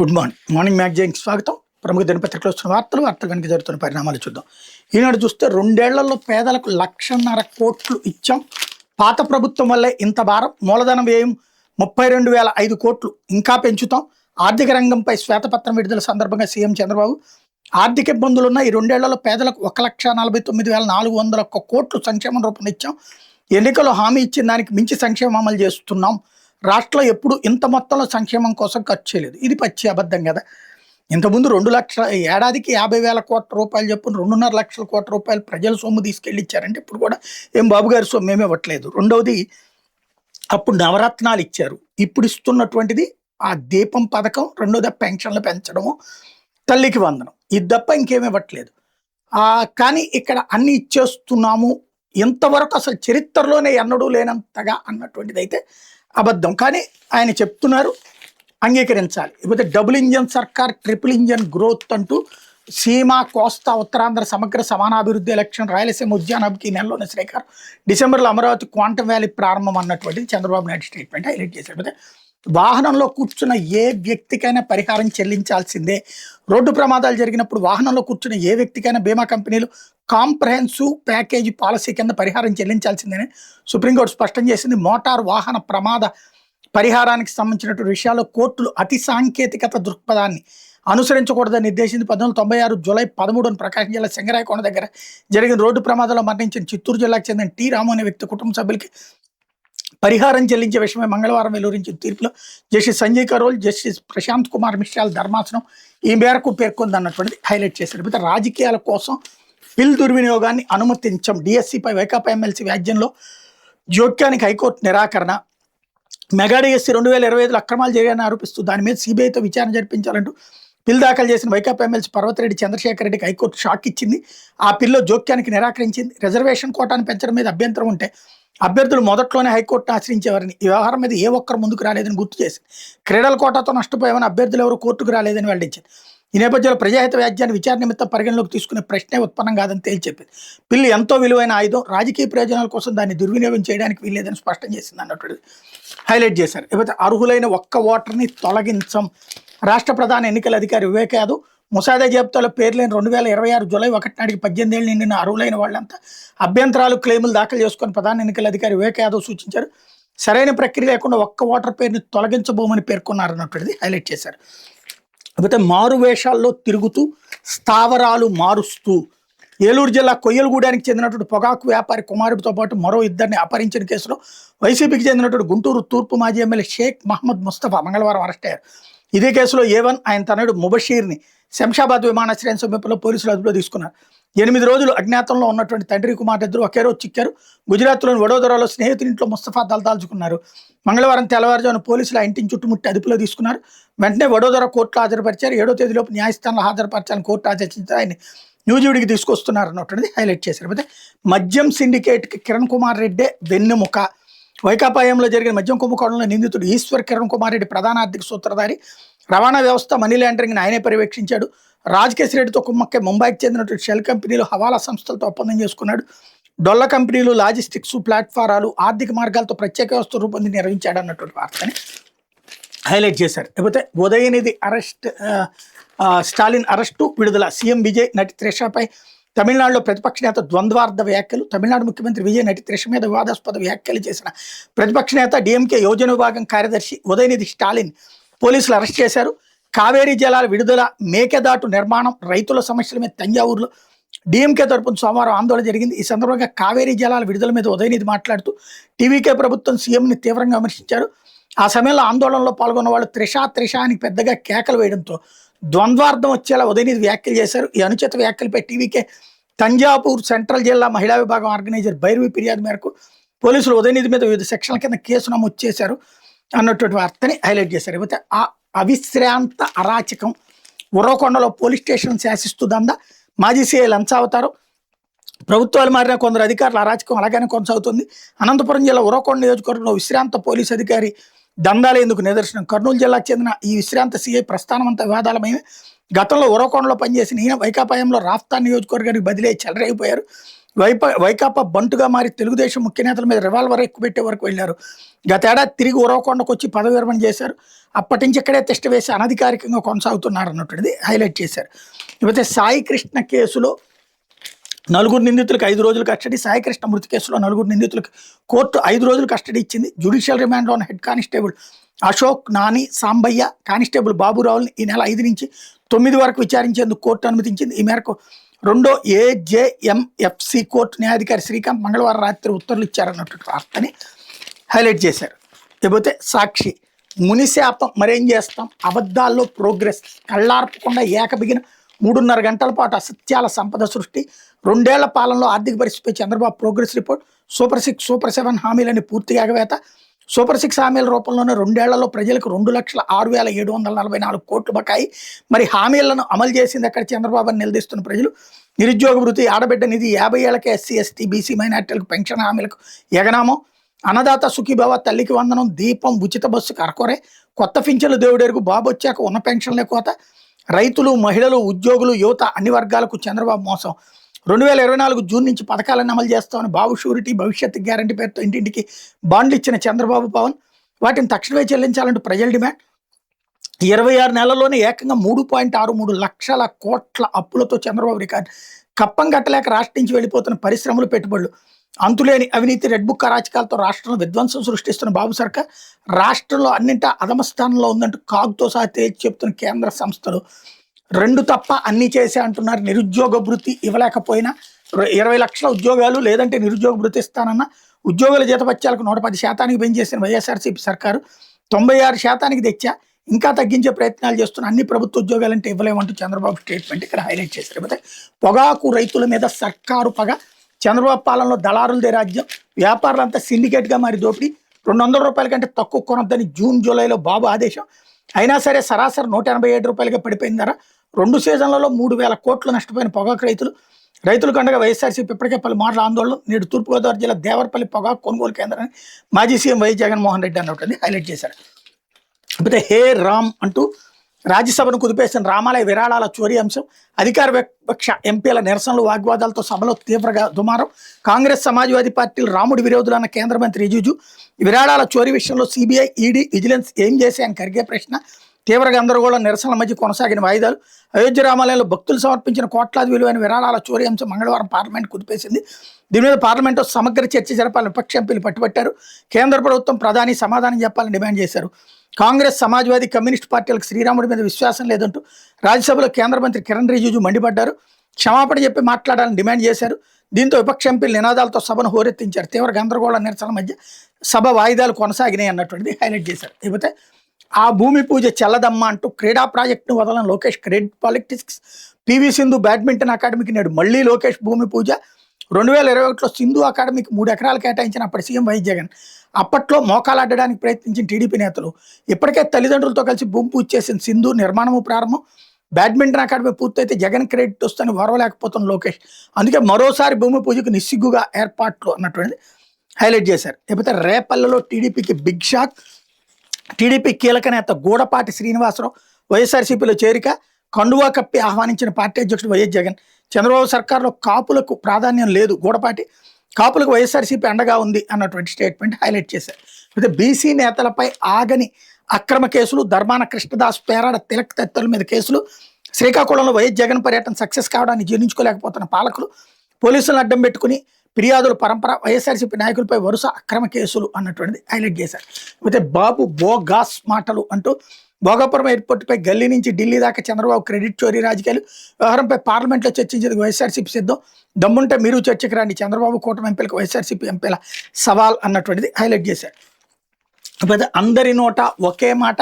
Good morning. Morning మ్యాగజైన్కి స్వాగతం. ప్రముఖ దినపత్రికలో వస్తున్న వార్తలు కనుక జరుగుతున్న పరిణామాలు చూద్దాం. ఈనాడు చూస్తే 2 ఏళ్లలో పేదలకు 1,50,000 కోట్లు ఇచ్చాం. పాత ప్రభుత్వం వల్లే ఇంత భారం. మూలధన వ్యయం 32,005 కోట్లు ఇంకా పెంచుతాం. ఆర్థిక రంగంపై శ్వేతపత్రం విడుదల సందర్భంగా సీఎం చంద్రబాబు ఆర్థిక ఇబ్బందులున్న ఈ 2 ఏళ్లలో పేదలకు 1,49,401 కోట్లు సంక్షేమం రూపంలో ఇచ్చాం. ఎన్నికల్లో హామీ ఇచ్చిన దానికి మించి సంక్షేమం అమలు చేస్తున్నాం. రాష్ట్రంలో ఎప్పుడు ఇంత మొత్తంలో సంక్షేమం కోసం ఖర్చు చేయలేదు. ఇది పచ్చి అబద్ధం కదా. ఇంతకుముందు 2 లక్షల ఏడాదికి 50,000 కోట్ల రూపాయలు చెప్పున 2.5 లక్షల కోట్ల రూపాయలు ప్రజల సొమ్ము తీసుకెళ్ళి ఇచ్చారంటే ఇప్పుడు కూడా ఏం బాబు గారి సొమ్ము ఏమీ ఇవ్వట్లేదు. రెండవది అప్పుడు నవరత్నాలు ఇచ్చారు. ఇప్పుడు ఇస్తున్నటువంటిది ఆ దీపం పథకం, రెండోది పెన్షన్లు పెంచడము, తల్లికి వందనం. ఇది తప్ప ఇంకేమీ ఇవ్వట్లేదు. కానీ ఇక్కడ అన్ని ఇచ్చేస్తున్నాము, ఇంతవరకు అసలు చరిత్రలోనే ఎన్నడూ లేనంతగా అన్నటువంటిది అయితే అబద్ధం. కానీ ఆయన చెప్తున్నారు, అంగీకరించాలి. ఇకపోతే డబుల్ ఇంజన్ సర్కార్, ట్రిపుల్ ఇంజన్ గ్రోత్ అంటూ సీమ, కోస్తా, ఉత్తరాంధ్ర సమగ్ర సమానాభివృద్ధి ఎలక్షన్, రాయలసీమ ఉద్యానాభికి నెలలోనే శ్రీకారం, డిసెంబర్లో అమరావతి క్వాంటమ్ వ్యాలీ ప్రారంభం అన్నటువంటిది చంద్రబాబు నాయుడు స్టేట్మెంట్ హైలైట్ చేశారు. వాహనంలో కూర్చున్న ఏ వ్యక్తికైనా పరిహారం చెల్లించాల్సిందే. రోడ్డు ప్రమాదాలు జరిగినప్పుడు వాహనంలో కూర్చున్న ఏ వ్యక్తికైనా బీమా కంపెనీలు కాంప్రహెన్సివ్ ప్యాకేజీ పాలసీ కింద పరిహారం చెల్లించాల్సిందేనే సుప్రీంకోర్టు స్పష్టం చేసింది. మోటార్ వాహన ప్రమాద పరిహారానికి సంబంధించినటువంటి విషయాల్లో కోర్టులు అతి సాంకేతికత దృక్పథాన్ని అనుసరించకూడదని నిర్దేశించి 1996 జూలై 13 ప్రకాశం జిల్లా సింగరాయకొండ దగ్గర జరిగిన రోడ్డు ప్రమాదంలో మరణించిన చిత్తూరు జిల్లాకు చెందిన టి రాము అనే వ్యక్తి కుటుంబ సభ్యులకి పరిహారం చెల్లించే విషయమై మంగళవారం వెలువరించిన తీర్పులో జస్టిస్ సంజయ్ కరోల్, జస్టిస్ ప్రశాంత్ కుమార్ మిశ్రాల్ ధర్మాసనం ఈ మేరకు పేర్కొంది అన్నటువంటిది హైలైట్ చేశారు. రాజకీయాల కోసం బిల్ దుర్వినియోగాన్ని అనుమతించం. డిఎస్సిపై వైకాపా ఎమ్మెల్సీ వ్యాజ్యంలో జోక్యానికి హైకోర్టు నిరాకరణ. మెగా డిఎస్సి 2025లో అక్రమాలు జరిగాయని ఆరోపిస్తూ దాని మీద సిబిఐతో విచారణ జరిపించాలంటూ బిల్ దాఖలు చేసిన వైకాపా ఎమ్మెల్సీ పర్వతిరెడ్డి చంద్రశేఖర్ రెడ్డికి హైకోర్టు షాక్ ఇచ్చింది. ఆ బిల్లో జోక్యానికి నిరాకరించింది. రిజర్వేషన్ కోటాను పెంచడం మీద అభ్యంతరం ఉంటే అభ్యర్థులు మొదట్లోనే హైకోర్టును ఆశ్రయించేవారని, ఈ వ్యవహారం మీద ఏ ఒక్కరు ముందుకు రాలేదని గుర్తు చేసింది. క్రీడల కోటాతో నష్టపోయామని అభ్యర్థులు ఎవరు కోర్టుకు రాలేదని వెల్లడించింది. ఈ నేపథ్యంలో ప్రజాహిత వ్యాజ్యాన్ని విచారణ నిమిత్తం పరిగణలోకి తీసుకునే ప్రశ్నే ఉత్పన్నం కాదని తేల్చెప్పింది. బిల్లు ఎంతో విలువైన ఆయుధం, రాజకీయ ప్రయోజనాల కోసం దాన్ని దుర్వినియోగం చేయడానికి వీల్లేదని స్పష్టం చేసింది అన్నట్టు హైలైట్ చేశారు. ఇకపోతే అర్హులైన ఒక్క ఓటర్ని తొలగించం. రాష్ట్ర ప్రధాన ఎన్నికల అధికారి వివేక్ యాదవ్ ముసాయిదా జాబితాలో పేర్లేని 2026 జూలై 1 నాటికి 18 ఏళ్ళు నిండిన అర్హులైన వాళ్ళంతా అభ్యంతరాలు, క్లెయిములు దాఖలు చేసుకొని ప్రధాన ఎన్నికల అధికారి వివేక్ యాదవ్ సూచించారు. సరైన ప్రక్రియ లేకుండా ఒక్క ఓటర్ పేరుని తొలగించబోమని పేర్కొన్నారు అన్నటువంటిది హైలైట్ చేశారు. అయితే మారువేషాల్లో తిరుగుతూ స్థావరాలు మారుస్తూ ఏలూరు జిల్లా కొయ్యలగూడానికి చెందినటువంటి పొగాకు వ్యాపారి కుమారుడితో పాటు మరో 2 అపహరించిన కేసులో వైసీపీకి చెందినటువంటి గుంటూరు తూర్పు మాజీ ఎమ్మెల్యే షేక్ మహమ్మద్ ముస్తఫా మంగళవారం అరెస్ట్ అయ్యారు. ఇదే కేసులో A1 ఆయన తనయుడు ముబషీర్ని శంషాబాద్ విమానాశ్రయం సమీపంలో పోలీసులు అదుపులో తీసుకున్నారు. 8 రోజులు అజ్ఞాతంలో ఉన్నటువంటి తండ్రి కుమారుడిద్దరు ఒకే రోజు చిక్కారు. గుజరాత్లోని వడోదరాలో స్నేహితునింట్లో ముస్తఫా తలదాల్చుకున్నారు. మంగళవారం తెల్లవారుజామున పోలీసులు ఆ ఇంటిని చుట్టుముట్టి అదుపులో తీసుకున్నారు. వెంటనే వడోదర కోర్టులో హాజరుపరిచారు. 7వ తేదీలోపు న్యాయస్థానంలో హాజరుపరచాలని కోర్టు ఆదేశించి ఆయన న్యూజివిడికి తీసుకొస్తున్నారు అన్నటువంటిది హైలైట్ చేశారు. అయితే మద్యం సిండికేట్కి కిరణ్ కుమార్ రెడ్డే వెన్నెముక. వైకాపా హయాంలో జరిగిన మద్యం కుంభకోణంలో నిందితుడు ఈశ్వర్ కిరణ్ కుమార్ రెడ్డి ప్రధాన ఆర్థిక సూత్రధారి. రవాణా వ్యవస్థ, మనీ లాండరింగ్ని ఆయనే పర్యవేక్షించాడు. రాజకేశ్ రెడ్డితో కుమ్మక్కే ముంబైకి చెందినటువంటి షెల్ కంపెనీలు, హవాలా సంస్థలతో ఒప్పందం చేసుకున్నాడు. డొల్ల కంపెనీలు, లాజిస్టిక్స్, ప్లాట్ఫారాలు, ఆర్థిక మార్గాలతో ప్రత్యేక వ్యవస్థ రూపొంది నిర్వహించాడు అన్నటువంటి వార్తని హైలైట్ చేశారు. లేకపోతే ఉదయనిధి స్టాలిన్ అరెస్టు, విడుదల. సీఎం విజయ్ నటి త్రిషపై తమిళనాడులో ప్రతిపక్ష నేత ద్వంద్వార్థ వ్యాఖ్యలు. తమిళనాడు ముఖ్యమంత్రి విజయ్ నటి త్రిష మీద వివాదాస్పద వ్యాఖ్యలు చేసిన ప్రతిపక్ష నేత డిఎంకే యోజన విభాగం కార్యదర్శి ఉదయనిధి స్టాలిన్ పోలీసులు అరెస్ట్ చేశారు. కావేరీ జలాల విడుదల, మేకెదాటు నిర్మాణం, రైతుల సమస్యల మీద తంజావూరులో డిఎంకే తరపున సోమవారం ఆందోళన జరిగింది. ఈ సందర్భంగా కావేరీ జలాల విడుదల మీద ఉదయనిధి మాట్లాడుతూ టీవీకే ప్రభుత్వం సీఎంని తీవ్రంగా విమర్శించారు. ఆ సమయంలో ఆందోళనలో పాల్గొన్న వాళ్ళు త్రిష అని పెద్దగా కేకలు వేయడంతో ద్వంద్వార్థం వచ్చేలా ఉదయనిధి వ్యాఖ్యలు చేశారు. ఈ అనుచిత వ్యాఖ్యలపై టీవీకే తంజావూరు సెంట్రల్ జిల్లా మహిళా విభాగం ఆర్గనైజర్ భైరవి ఫిర్యాదు మేరకు పోలీసులు ఉదయనిధి మీద వివిధ సెక్షన్ల కింద కేసు నమోదు చేశారు అన్నటువంటి వార్తని హైలైట్ చేశారు. అయితే ఆ అవిశ్రాంత అరాచకం, ఉర్వకొండలో పోలీస్ స్టేషన్ శాసిస్తూ దందా, మాజీ సీఐ లంచావతారం, ప్రభుత్వాలు మారిన కొందరు అధికారుల అరాచకం అలాగనే కొనసాగుతుంది. అనంతపురం జిల్లా ఉర్వకొండ నియోజకవర్గంలో విశ్రాంత పోలీసు అధికారి దందాలు ఎందుకు నిదర్శనం. కర్నూలు జిల్లాకు చెందిన ఈ విశ్రాంత సీఐ ప్రస్థానం అంతా వివాదాలమైన గతంలో ఉర్వకొండలో పనిచేసిన ఈయన వైకాపాయంలో రాఫ్తా నియోజకవర్గానికి బదిలీ చెలరైపోయారు. వైకాపా బంటుగా మారి తెలుగుదేశం ముఖ్య నేతల మీద రివాల్వర్ ఎక్కుపెట్టే వరకు వెళ్ళారు. గతేడాది తిరిగి ఉరవకొండకు వచ్చి పదవి విరమణ చేశారు. అప్పటి నుంచి ఇక్కడే తిష్ట వేసి అనధికారికంగా కొనసాగుతున్నారు అన్నటువంటిది హైలైట్ చేశారు. ఇకపోతే సాయి కృష్ణ కేసులో 4 నిందితులకు 5 రోజులు కస్టడీ. సాయి కృష్ణ మృతి కేసులో 4 నిందితులకు కోర్టు 5 రోజులు కస్టడీ ఇచ్చింది. జ్యుడిషియల్ రిమాండ్లో ఉన్న head constable Ashok, Nani, Sambaiah, constable బాబురావుని ఈ నెల 5 నుంచి 9 వరకు విచారించేందుకు కోర్టు అనుమతించింది. ఈ మేరకు 2వ ఏజేఎంఎఫ్సి కోర్టు న్యాయాధికారి శ్రీకాంత్ మంగళవారం రాత్రి ఉత్తర్వులు ఇచ్చారన్నటువంటి వార్తని హైలైట్ చేశారు. లేకపోతే సాక్షి మునిశాపం మరేం చేస్తాం, అబద్ధాల్లో ప్రోగ్రెస్, కళ్ళార్పకుండా ఏకబిగిన 3.5 గంటల పాటు అసత్యాల సంపద సృష్టి, 2 ఏళ్ల పాలనలో ఆర్థిక పరిస్థితిపై Chandrababu progress report, super 6, super 7 హామీలని పూర్తిగా ఎగవేత, సూపర్ 6 హామీల రూపంలోనే 2 ఏళ్లలో ప్రజలకు 2,06,744 కోట్లు బకాయి. మరి హామీలను అమలు చేసింది ఎక్కడ చంద్రబాబు అని నిలదీస్తున్న ప్రజలు. నిరుద్యోగ వృత్తి, ఆడబిడ్డ నిధి, 50 ఏళ్లకే ఎస్సీ, ఎస్టీ, బీసీ మైనార్టీలకు పెన్షన్ హామీలకు ఎగనామం, అన్నదాత సుఖీభవ, తల్లికి వందనం, దీపం, ఉచిత బస్సుకు అరకొరే, కొత్త పింఛన్లు దేవుడెరుగు, బాబు వచ్చాక ఉన్న పెన్షన్లే కోత, రైతులు, మహిళలు, ఉద్యోగులు, యువత అన్ని వర్గాలకు చంద్రబాబు మోసం. 2024 జూన్ నుంచి పథకాలను అమలు చేస్తామని బాబు షూరిటీ, భవిష్యత్ గ్యారంటీ పేరుతో ఇంటింటికి బాండ్లు ఇచ్చిన చంద్రబాబు పవన్ వాటిని తక్షణమే చెల్లించాలంటూ ప్రజల డిమాండ్. 26 నెలల్లోనే ఏకంగా 3.63 లక్షల కోట్ల అప్పులతో చంద్రబాబు రికార్డు. కప్పం కట్టలేక రాష్ట్రం నుంచి వెళ్ళిపోతున్న పరిశ్రమలు, పెట్టుబడులు, అంతులేని అవినీతి, రెడ్ బుక్ అరాచకాలతో రాష్ట్రంలో విధ్వంసం సృష్టిస్తున్న బాబు సర్కార్ రాష్ట్రంలో అన్నింటా అధమ స్థానంలో ఉందంటూ కాగుతో సహా తేల్చి చెప్తున్న కేంద్ర సంస్థలు 2 తప్ప అన్నీ చేసే అంటున్నారు. నిరుద్యోగ భృతి ఇవ్వలేకపోయినా 20 లక్షల ఉద్యోగాలు లేదంటే నిరుద్యోగ భృతి ఇస్తానన్న ఉద్యోగుల జీతభత్యాలకు 110% పెంచేసిన వైఎస్ఆర్సీపీ సర్కారు 96% తెచ్చా, ఇంకా తగ్గించే ప్రయత్నాలు చేస్తున్న అన్ని ప్రభుత్వ ఉద్యోగాలంటే ఇవ్వలేమంటూ చంద్రబాబు స్టేట్మెంట్ ఇక్కడ హైలైట్ చేశారు. లేకపోతే పొగాకు రైతుల మీద సర్కారు పగ, చంద్రబాబు పాలనలో దళారులదే రాజ్యం, వ్యాపారులంతా సిండికేట్గా మారి దోపిడీ, 200 రూపాయల కంటే తక్కువ కొనొద్దని జూన్, జూలైలో బాబు ఆదేశం. అయినా సరే సరాసరి 187 రూపాయలుగా పడిపోయిన ధర. 2 సీజన్లలో 3,000 కోట్లు నష్టపోయిన పొగాకు రైతులకు అండగా వైఎస్ఆర్సీపీ ఇప్పటికే పలు మార్ల ఆందోళన. నేడు తూర్పుగోదావరి జిల్లా దేవరపల్లి పొగాకు కొనుగోలు కేంద్రాన్ని మాజీ సీఎం వైఎస్ జగన్మోహన్ రెడ్డి అన్నటువంటి హైలైట్ చేశారు. కాకపోతే హే రామ్ అంటూ రాజ్యసభను కుదిపేసిన రామాలయ విరాళాల చోరీ అంశం, అధికార విపక్ష ఎంపీల నిరసనలు, వాగ్వాదాలతో సభలో తీవ్రంగా దుమారం. కాంగ్రెస్, సమాజ్వాదీ పార్టీలు రాముడి విరోధులు అన్న కేంద్ర మంత్రి రిజిజు విరాళాల చోరీ విషయంలో సిబిఐ, ఈడీ, విజిలెన్స్ ఏం చేశాయని ఖర్గే ప్రశ్న. తీవ్ర గందరగోళం, నిరసనల మధ్య కొనసాగిన వాయిదాలు. అయోధ్య రామాలయంలో భక్తులు సమర్పించిన కోట్లాది విలువైన విరాళాల చోరీ అంశం మంగళవారం పార్లమెంట్ కుదిపేసింది. దీని మీద పార్లమెంట్లో సమగ్ర చర్చ జరపాలని విపక్ష ఎంపీలు పట్టుబట్టారు. కేంద్ర ప్రభుత్వం ప్రధాని సమాధానం చెప్పాలని డిమాండ్ చేశారు. కాంగ్రెస్, సమాజ్వాదీ, కమ్యూనిస్ట్ పార్టీలకు శ్రీరాముడి మీద విశ్వాసం లేదంటూ రాజ్యసభలో కేంద్ర మంత్రి కిరణ్ రిజిజు మండిపడ్డారు. క్షమాపణ చెప్పి మాట్లాడాలని డిమాండ్ చేశారు. దీంతో విపక్ష ఎంపీలు నినాదాలతో సభను హోరెత్తించారు. తీవ్ర గందరగోళ నిరసనల మధ్య సభ వాయిదాలు కొనసాగినాయి అన్నటువంటిది హైలైట్ చేశారు. లేకపోతే ఆ భూమి పూజ చెల్లదమ్మ అంటూ క్రీడా ప్రాజెక్టును వదలని Lokesh, credit politics, PV Sindhu badminton అకాడమీకి నేడు మళ్లీ లోకేష్ భూమి పూజ. 2021లో సింధు అకాడమీకి 3 ఎకరాలు కేటాయించిన అప్పటి సీఎం వైఎస్ జగన్. అప్పట్లో మోకాలాడడానికి ప్రయత్నించిన టీడీపీ నేతలు ఇప్పటికే తల్లిదండ్రులతో కలిసి భూమి పూజ చేసిన సింధు నిర్మాణము ప్రారంభం. బ్యాడ్మింటన్ అకాడమీ పూర్తయితే జగన్ క్రెడిట్ వస్తుందని ఓర్వలేకపోతున్న లోకేష్, అందుకే మరోసారి భూమి పూజకు నిస్సిగ్గుగా ఏర్పాట్లు అన్నటువంటిది హైలైట్ చేశారు. లేకపోతే రేపల్లెలో టీడీపీకి బిగ్ షాక్. టీడీపీ కీలక నేత గూడపాటి శ్రీనివాసరావు వైఎస్ఆర్సీపీలో చేరిక. కండువా కప్పి ఆహ్వానించిన పార్టీ అధ్యక్షుడు వైఎస్ జగన్. చంద్రబాబు సర్కార్లో కాపులకు ప్రాధాన్యం లేదు, గూడపాటి కాపులకు వైఎస్ఆర్సీపీ అండగా ఉంది అన్నటువంటి స్టేట్మెంట్ హైలైట్ చేశారు. అయితే బీసీ నేతలపై ఆగని అక్రమ కేసులు, ధర్మాన కృష్ణదాస్, పేరాడ తిలక్ తదితరుల మీద కేసులు. శ్రీకాకుళంలో వైఎస్ జగన్ పర్యటన సక్సెస్ కావడాన్ని జీర్ణించుకోలేకపోతున్న పాలకులు, పోలీసులను అడ్డం పెట్టుకుని ఫిర్యాదుల పరంపర, వైఎస్ఆర్సీపీ నాయకులపై వరుస అక్రమ కేసులు అన్నటువంటిది హైలైట్ చేశారు. అయితే బాబు బోగాస్ మాటలు అంటూ భోగాపురం ఎయిర్పోర్టుపై గల్లీ నుంచి ఢిల్లీ దాకా చంద్రబాబు క్రెడిట్ చోరీ రాజకీయాలు, వ్యవహారంపై పార్లమెంట్లో చర్చించేందుకు వైఎస్ఆర్సీపీ సిద్ధం, దమ్ముంటే మీరు చర్చకు రండి, చంద్రబాబు కూటమి ఎంపీలకు వైఎస్ఆర్సీపీ ఎంపీల సవాల్ అన్నటువంటిది హైలైట్ చేశారు. అయితే అందరి నోట ఒకే మాట,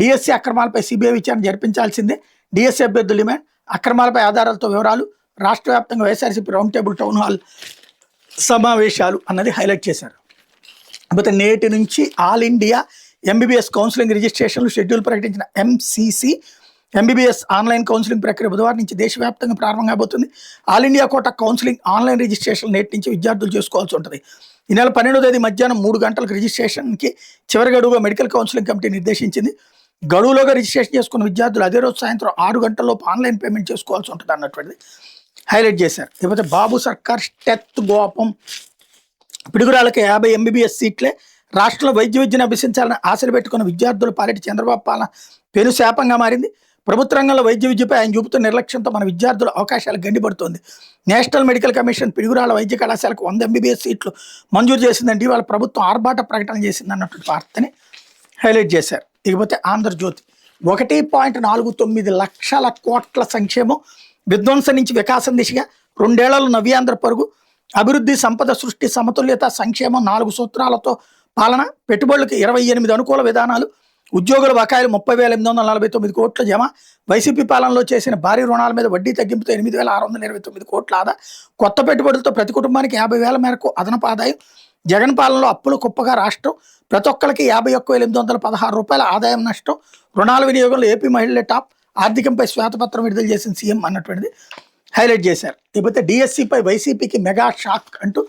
డిఎస్సీ అక్రమాలపై సిబిఐ విచారణ జరిపించాల్సిందే, డిఎస్సీ అభ్యర్థుల డిమాండ్, అక్రమాలపై ఆధారాలతో వివరాలు, రాష్ట్ర వ్యాప్తంగా YSRCP round table town hall సమావేశాలు అన్నది హైలైట్ చేశారు. అయితే నేటి నుంచి ఆల్ ఇండియా ఎంబీబీఎస్ కౌన్సిలింగ్ రిజిస్ట్రేషన్లు షెడ్యూల్ ప్రకటించిన ఎంసీసీ ఎంబీబీఎస్ ఆన్లైన్ కౌన్సిలింగ్ ప్రక్రియ బుధవారం నుంచి దేశవ్యాప్తంగా ప్రారంభం కాబోతుంది. All India quota counselling online registration నేటి నుంచి విద్యార్థులు చేసుకోవాల్సి ఉంటుంది. ఈ నెల 12వ తేదీ మధ్యాహ్నం 3 గంటలకు రిజిస్ట్రేషన్కి చివరి గడువుగా మెడికల్ కౌన్సిలింగ్ కమిటీ నిర్దేశించింది. గడువులోగా రిజిస్ట్రేషన్ చేసుకున్న విద్యార్థులు అదే రోజు సాయంత్రం 6 గంటల్లోపు ఆన్లైన్ పేమెంట్ చేసుకోవాల్సి ఉంటుంది అన్నటువంటిది హైలైట్ చేశారు. లేకపోతే బాబు సర్కార్ స్టెత్ గోపం, పిడుగురాళ్ళకి 50 ఎంబీబీఎస్ సీట్లే, రాష్ట్రంలో వైద్య విద్యను అభ్యసించాలని ఆశలు పెట్టుకున్న విద్యార్థుల పాలిటి చంద్రబాబు పాలన పెను శాపంగా మారింది. ప్రభుత్వ రంగంలో వైద్య విద్యపై ఆయన చూపుతున్న నిర్లక్ష్యంతో మన విద్యార్థుల అవకాశాలు గండిపడుతోంది. నేషనల్ మెడికల్ కమిషన్ పిడుగురాళ్ళ వైద్య కళాశాలకు 100 ఎంబీబీఎస్ సీట్లు మంజూరు చేసిందంటే ఇవాళ ప్రభుత్వం ఆర్భాట ప్రకటన చేసింది అన్నటువంటి వార్తని హైలైట్ చేశారు. ఇకపోతే ఆంధ్రజ్యోతి 1.49 లక్షల కోట్ల సంక్షేమం, విధ్వంసం నుంచి వికాసం దిశగా 2 ఏళ్లలో నవ్యాంధ్ర పరుగు, అభివృద్ధి, సంపద సృష్టి, సమతుల్యత, సంక్షేమం, 4 సూత్రాలతో పాలన, పెట్టుబడులకు 28 అనుకూల విధానాలు, ఉద్యోగుల బకాయిలు 30,849 కోట్ల జమ, వైసీపీ పాలనలో చేసిన భారీ రుణాల మీద వడ్డీ తగ్గింపుతో 8,629 కోట్ల ఆదా, కొత్త పెట్టుబడులతో ప్రతి కుటుంబానికి 50,000 మేరకు అదనపు ఆదాయం, జగన్ పాలనలో అప్పులు కుప్పగా రాష్ట్రం, ప్రతి ఒక్కరికి 51,816 రూపాయల ఆదాయం నష్టం, రుణాల వినియోగంలో ఏపీ మహిళలే టాప్, ఆర్థికంపై శ్వేతపత్రం విడుదల చేసిన సీఎం అన్నటువంటిది హైలైట్ చేశారు. లేకపోతే డిఎస్సిపై వైసీపీకి మెగా షాక్ అంటూ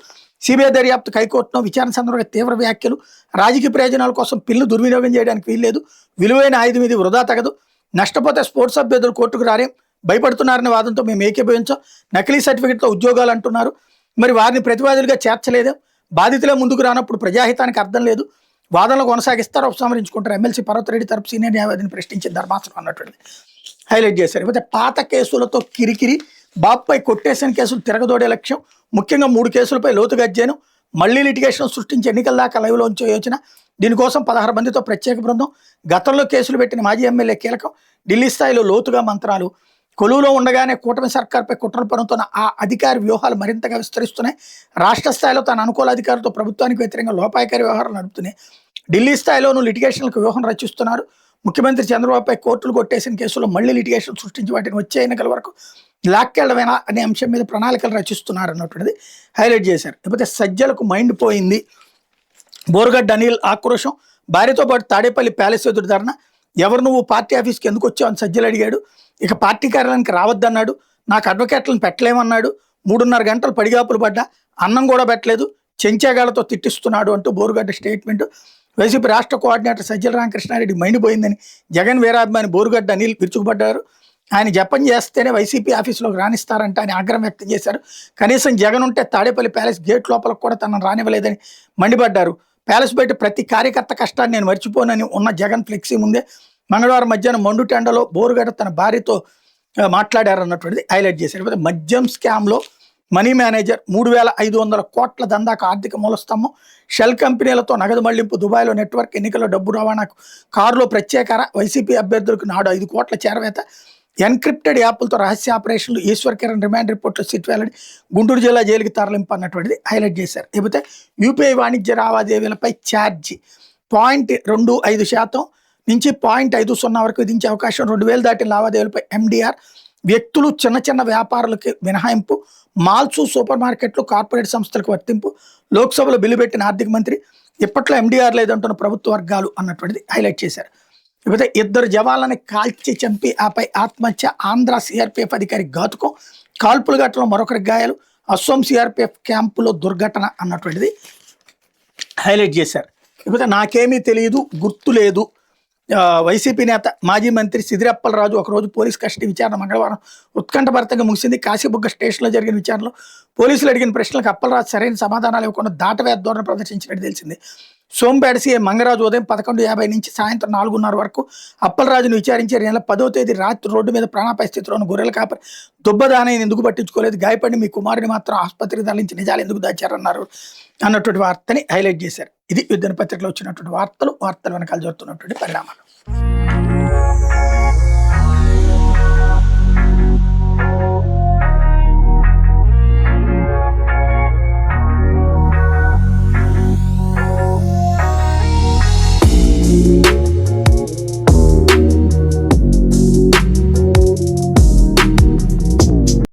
సిబిఐ దర్యాప్తు హైకోర్టును విచారణ సందర్భంగా తీవ్ర వ్యాఖ్యలు, రాజకీయ ప్రయోజనాల కోసం పిల్లు దుర్వినియోగం చేయడానికి వీల్లేదు, విలువైన ఆయుధం ఇది వృధా తగదు, నష్టపోతే స్పోర్ట్స్ అభ్యర్థులు కోర్టుకు రారేం, భయపడుతున్నారనే వాదంతో మేము ఏకీభవించాం, నకిలీ సర్టిఫికెట్తో ఉద్యోగాలు అంటున్నారు, మరి వారిని ప్రతివాదులుగా చేర్చలేదే, బాధితులే ముందుకు రానప్పుడు ప్రజాహితానికి అర్థం లేదు, వాదనలు కొనసాగిస్తారు, ఉపసంహరించుకుంటారు, ఎమ్మెల్సీ పర్వతరెడ్డి తరపు సీనియర్ న్యాయవాదిని ప్రశ్నించిన ధర్మాసనం అన్నటువంటిది హైలైట్ చేశారు. లేకపోతే పాత కేసులతో కిరికిరి, బాబుపై కొట్టేసిన కేసులు తిరగదోడే లక్ష్యం, ముఖ్యంగా 3 కేసులపై లోతుగా అధ్యయనం, మళ్లీ లిటిగేషన్ సృష్టించి ఎన్నికల దాకా లైవ్లో ఉంచే యోచన, దీనికోసం 16 మందితో ప్రత్యేక బృందం, గతంలో కేసులు పెట్టిన మాజీ ఎమ్మెల్యే కీలకం, ఢిల్లీ స్థాయిలో లోతుగా మంత్రాలు, కొలువులో ఉండగానే కూటమి సర్కార్పై కుట్రలు పన్నుతున్న ఆ అధికారి వ్యూహాలు మరింతగా విస్తరిస్తున్నాయి, రాష్ట్ర స్థాయిలో తన అనుకూల అధికారులతో ప్రభుత్వానికి వ్యతిరేకంగా లోపాయకారి వ్యవహారాలు నడుపుతున్నాయి, ఢిల్లీ స్థాయిలోనూ లిటిగేషన్లకు వ్యూహం రచిస్తున్నారు, ముఖ్యమంత్రి చంద్రబాబుపై కోర్టులు కొట్టేసిన కేసులో మళ్లీ లిటిగేషన్ సృష్టించి వాటిని వచ్చే ఎన్నికల వరకు లాక్కెళ్లవేనా అనే అంశం మీద ప్రణాళికలు రచిస్తున్నారు అన్నటువంటిది హైలైట్ చేశారు. లేకపోతే సజ్జలకు మైండ్ పోయింది, బోరుగడ్డ అనిల్ ఆక్రోశం, భార్యతో పాటు తాడేపల్లి ప్యాలెస్ ఎదురు ధర్నా, ఎవరు నువ్వు పార్టీ ఆఫీస్కి ఎందుకు వచ్చావు అని సజ్జలు అడిగాడు, ఇక పార్టీ కార్యాలయానికి రావద్దన్నాడు, నాకు అడ్వకేట్లను పెట్టలేమన్నాడు, 3.5 గంటలు పడిగాపులు పడ్డా, అన్నం కూడా పెట్టలేదు, చెంచాగాళ్లతో తిట్టిస్తున్నాడు అంటూ బోరుగడ్డ స్టేట్మెంట్. వైసీపీ రాష్ట్ర కోఆర్డినేటర్ సజ్జల రామకృష్ణారెడ్డి మైండ్ పోయిందని జగన్ వీరాభిమాని బోరుగడ్డ అనిల్ విరుచుకుపడ్డారు. ఆయన జపం చేస్తేనే వైసీపీ ఆఫీసులోకి రాణిస్తారంట అని ఆగ్రహం వ్యక్తం చేశారు. కనీసం జగన్ ఉంటే తాడేపల్లి ప్యాలెస్ గేట్ లోపలకు కూడా తనను రానివ్వలేదని మండిపడ్డారు. ప్యాలెస్ బయట ప్రతి కార్యకర్త కష్టాన్ని నేను మర్చిపోనని ఉన్న జగన్ ఫ్లెక్సీ ముందే మంగళవారం మధ్యాహ్నం మండుటెండలో బోరుగడ్డ తన భార్యతో మాట్లాడారు అన్నటువంటిది హైలైట్ చేశారు. లేకపోతే మద్యం స్కామ్లో మనీ మేనేజర్ 3,500 కోట్ల దందాకు ఆర్థిక మూలస్తంభం, షెల్ కంపెనీలతో నగదు మళ్లింపు, దుబాయ్లో నెట్వర్క్, ఎన్నికల్లో డబ్బు రవాణాకు కారులో ప్రత్యేక, వైసీపీ అభ్యర్థులకు నాడు 5 కోట్ల చేరవేత, ఎన్క్రిప్టెడ్ యాప్లతో రహస్య ఆపరేషన్లు, ఈశ్వర్ కిరణ్ రిమాండ్ రిపోర్ట్లో సిట్ వెల్లడి, గుంటూరు జిల్లా జైలుకి తరలింపు అన్నటువంటిది హైలైట్ చేశారు. లేకపోతే యూపీఐ వాణిజ్య లావాదేవీలపై ఛార్జీ 0.25% నుంచి 0.50 వరకు విధించే అవకాశం, 2,000 దాటిన లావాదేవీలపై ఎండిఆర్, వ్యక్తులు చిన్న వ్యాపారులకి మినహాయింపు, మాల్స్, సూపర్ మార్కెట్లు, కార్పొరేట్ సంస్థలకు వర్తింపు, లోక్సభలో బిల్లు పెట్టిన ఆర్థిక మంత్రి, ఇప్పట్లో ఎండిఆర్ లేదంటున్న ప్రభుత్వ వర్గాలు అన్నటువంటిది హైలైట్ చేశారు. లేకపోతే 2 జవాన్లని కాల్చి చంపి ఆపై ఆత్మహత్య, ఆంధ్ర సిఆర్పిఎఫ్ అధికారి ఘాతుకం, కాల్పుల ఘటనలో మరొకరికి గాయాలు, అస్సోం సిఆర్పిఎఫ్ క్యాంపులో దుర్ఘటన అన్నటువంటిది హైలైట్ చేశారు. లేకపోతే నాకేమీ తెలియదు, గుర్తు లేదు, వైసీపీ నేత మాజీ మంత్రి సిదిరప్పలరాజు ఒకరోజు పోలీస్ కస్టడీ విచారణ మంగళవారం ఉత్కంఠభరితంగా ముగిసింది. కాశీబుగ్గ స్టేషన్లో జరిగిన విచారణలో పోలీసులు అడిగిన ప్రశ్నలకు అప్పలరాజు సరైన సమాధానాలు ఇవ్వకుండా దాటవేత ధోరణి ప్రదర్శించినట్టు తెలిసింది. సోంపేట సీఐ మంగరాజు ఉదయం 11:50 నుంచి సాయంత్రం 4:30 వరకు అప్పలరాజును విచారించారు. నెల 10వ తేదీ రాత్రి రోడ్డు మీద ప్రాణాపాయ స్థితిలో ఉన్న గొర్రెల కాపరి దుబ్బదానయ్యను ఎందుకు పట్టించుకోలేదు, గాయపడి మీ కుమారుని మాత్రం ఆసుపత్రికి తరలించి నిజాలు ఎందుకు దాచారన్నారు అన్నటువంటి వార్తని హైలైట్ చేశారు. ఇది దినపత్రికలో వచ్చినటువంటి వార్తలు వెనకాల జరుగుతున్నటువంటి పరిణామాలు.